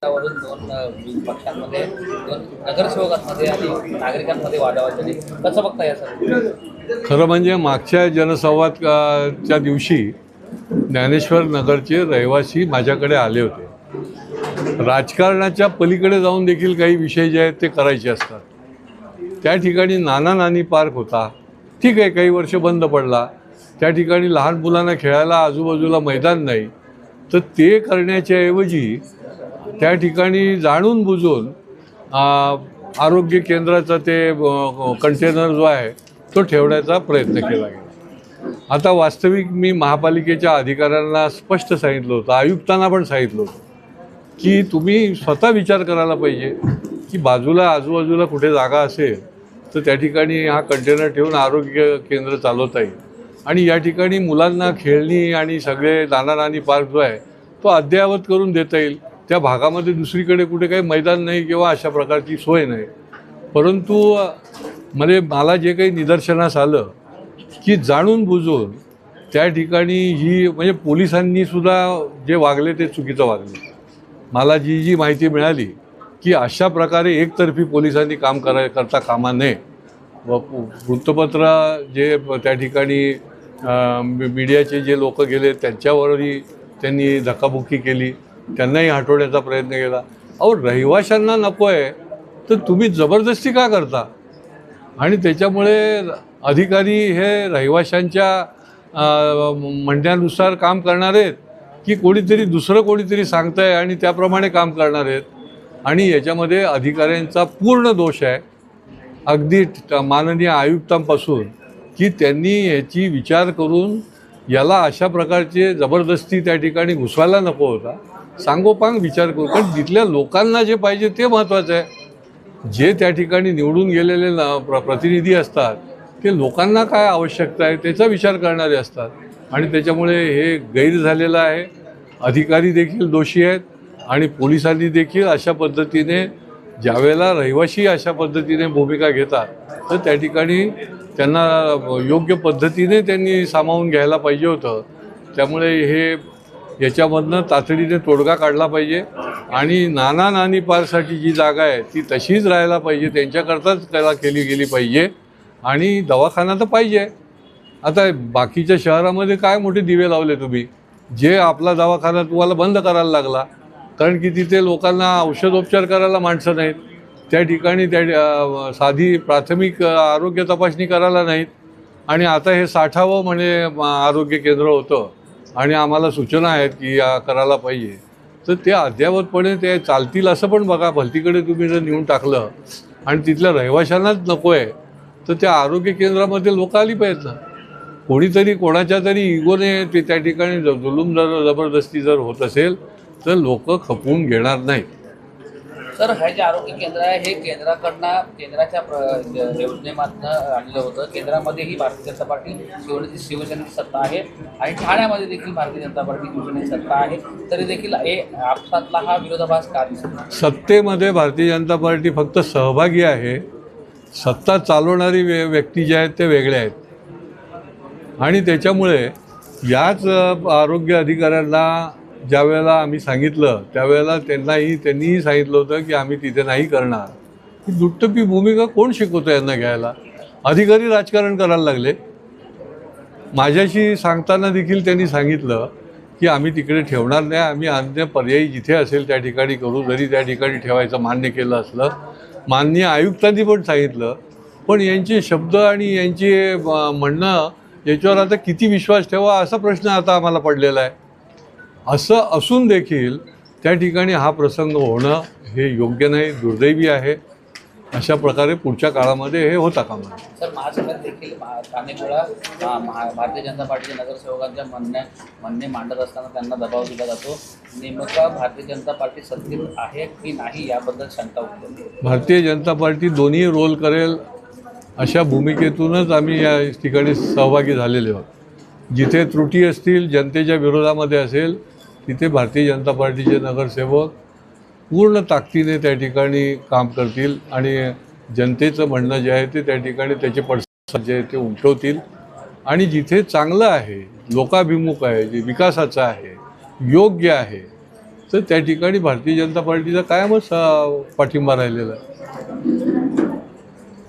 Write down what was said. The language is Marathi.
वरून दोन पक्षांमध्ये दोन नगरसेवकांमध्ये आणि नागरिकांमध्ये वादावाद झाली. कसं बघता या सर? खरं म्हणजे मागच्या जनसंवादच्या दिवशी ज्ञानेश्वर नगरचे रहिवासी माझ्याकडे आले होते. राजकारणाच्या पलीकडे जाऊन देखील काही विषय जे आहेत ते करायचे असतात. त्या ठिकाणी नाना नानी पार्क होता, ठीक आहे, काही वर्ष बंद पडला. त्या ठिकाणी लहान मुलांना खेळायला आजूबाजूला मैदान नाही, तर ते करण्याच्या ऐवजी त्या ठिकाणी जाणून बुजून आरोग्य केंद्राचा ते कंटेनर जो आहे तो ठेवण्याचा प्रयत्न केला गेला. आता वास्तविक मी महापालिकेच्या अधिकाऱ्यांना स्पष्ट सांगितलं होतं, आयुक्तांना पण सांगितलं होतं की तुम्ही स्वतः विचार करायला पाहिजे की बाजूला आजूबाजूला कुठे जागा असेल तर त्या ठिकाणी हा कंटेनर ठेवून आरोग्य केंद्र चालवता येईल आणि या ठिकाणी मुलांना खेळणी आणि सगळे नाना नानी पार्क जो आहे तो अद्ययावत करून देता येईल. त्या भागामध्ये दुसरीकडे कुठे काही मैदान नाही किंवा अशा प्रकारची सोय नाही. परंतु मला जे काही निदर्शनास आलं की जाणून बुजून त्या ठिकाणी ही म्हणजे पोलिसांनीसुद्धा जे वागले ते चुकीचं वागले. मला जी माहिती मिळाली की अशा प्रकारे एकतर्फी पोलिसांनी काम करता कामा नये व वृत्तपत्र जे त्या ठिकाणी मीडियाचे जे लोक गेले त्यांच्यावरही त्यांनी धक्काबुक्की केली, त्यांनाही हटवण्याचा प्रयत्न केला. अहो, रहिवाशांना नको आहे तर तुम्ही जबरदस्ती का करता? आणि त्याच्यामुळे अधिकारी हे रहिवाशांच्या म्हणण्यानुसार काम करणार आहेत की दुसरं कोणीतरी सांगतं आहे आणि त्याप्रमाणे काम करणार आहेत. आणि याच्यामध्ये अधिकाऱ्यांचा पूर्ण दोष आहे, अगदी माननीय आयुक्तांपासून, की त्यांनी याची विचार करून याला अशा प्रकारचे जबरदस्ती त्या ठिकाणी घुसवायला नको होता. सांगोपांग विचार करू, कारण तिथल्या लोकांना जे पाहिजे ते महत्त्वाचं आहे. जे त्या ठिकाणी निवडून गेलेले प्रतिनिधी असतात ते लोकांना काय आवश्यकता आहे त्याचा विचार करणारे असतात आणि त्याच्यामुळे हे गैर झालेलं आहे. अधिकारी देखील दोषी आहेत आणि पोलिसांनी देखील अशा पद्धतीने ज्यावेळेला रहिवाशी अशा पद्धतीने भूमिका घेतात तर त्या ठिकाणी त्यांना योग्य पद्धतीने त्यांनी सामावून घ्यायला पाहिजे होतं. त्यामुळे याच्यामधनं तातडीने तोडगा काढला पाहिजे आणि नाना नानी पार्कसाठी जी जागा आहे ती तशीच राहायला पाहिजे, त्यांच्याकरताच त्याला केली गेली पाहिजे. आणि दवाखाना तर पाहिजे. आता बाकीच्या शहरामध्ये काय मोठे दिवे लावले तुम्ही, जे आपला दवाखाना तुम्हाला बंद करायला लागला कारण की तिथे लोकांना औषधोपचार करायला माणसं नाहीत. त्या ठिकाणी त्या साधी प्राथमिक आरोग्य तपासणी करायला नाहीत. आणि आता हे 60वं म्हणे आरोग्य केंद्र होतं आणि आम्हाला सूचना आहेत की करायला पाहिजे. तर ते अद्ययावतपणे ते चालतील असं पण बघा. भलतीकडे तुम्ही जर नेऊन टाकलं आणि तिथल्या रहिवाशांनाच नको आहे तर त्या आरोग्य केंद्रामध्ये लोक आली पाहिजेत ना. कोणीतरी कोणाच्या तरी इगोने ते त्या ठिकाणी जुलूम जबरदस्ती जर होत असेल तर लोक खपवून घेणार नाहीत. सर, हे जे आरोग्य केंद्र आहे हे केंद्राच्या योजनेमधनं आणलं होतं. केंद्रामध्येही भारतीय जनता पार्टी शिवसेनेची सत्ता आहे आणि ठाण्यामध्ये देखील भारतीय जनता पार्टी शिवसेनेची सत्ता आहे. तरी देखील आपसातला हा विरोधाभास का दिसतो? सत्तेमध्ये भारतीय जनता पार्टी फक्त सहभागी आहे. सत्ता चालवणारी व्यक्ती जे आहेत ते वेगळे आहेत. आणि त्याच्यामुळे याच आरोग्य अधिकाऱ्यांना ज्या वेळेला आम्ही सांगितलं त्यावेळेला त्यांनीही सांगितलं होतं की आम्ही तिथे नाही करणार. ही दुट्टपी भूमिका कोण शिकवतं यांना घ्यायला? अधिकारी राजकारण करायला लागले. माझ्याशी सांगताना देखील त्यांनी सांगितलं की आम्ही तिकडे ठेवणार नाही, आम्ही अन्य पर्यायी जिथे असेल त्या ठिकाणी करू. जरी त्या ठिकाणी ठेवायचं मान्य केलं असलं, माननीय आयुक्तांनी पण सांगितलं. पण यांचे शब्द आणि यांचे म्हणणं याच्यावर आता किती विश्वास ठेवा असा प्रश्न आता आम्हाला पडलेला आहे. असं असून देखील त्या ठिकाणी हा प्रसंग होणं हे योग्य नाही, दुर्दैवी आहे. अशा प्रकारे पुढच्या काळामध्ये हे होता कामा नये. सर, महासभेत देखील अनेक वेळा भारतीय जनता पार्टीच्या नगरसेवकांच्या म्हणणे मांडत असताना त्यांना दबाव दिला जातो. नेमका भारतीय जनता पार्टी सत्तेत आहे की नाही याबद्दल शंका उठते. भारतीय जनता पार्टी दोन्ही रोल करेल अशा भूमिकेतूनच आम्ही या ठिकाणी सहभागी झालेले आहोत. जिथे त्रुटी असतील, जनतेच्या विरोधामध्ये असेल, तिथे भारतीय जनता पार्टीचे नगरसेवक पूर्ण ताकदीने त्या ठिकाणी काम करतील आणि जनतेचं म्हणणं जे आहे ते त्या ठिकाणी त्याचे पडसाद जे आहे ते उमटवतील. आणि जिथे चांगलं आहे, लोकाभिमुख आहे, जे विकासाचं आहे, योग्य आहे, तर त्या ठिकाणी भारतीय जनता पार्टीचा कायमच पाठिंबा राहिलेला आहे.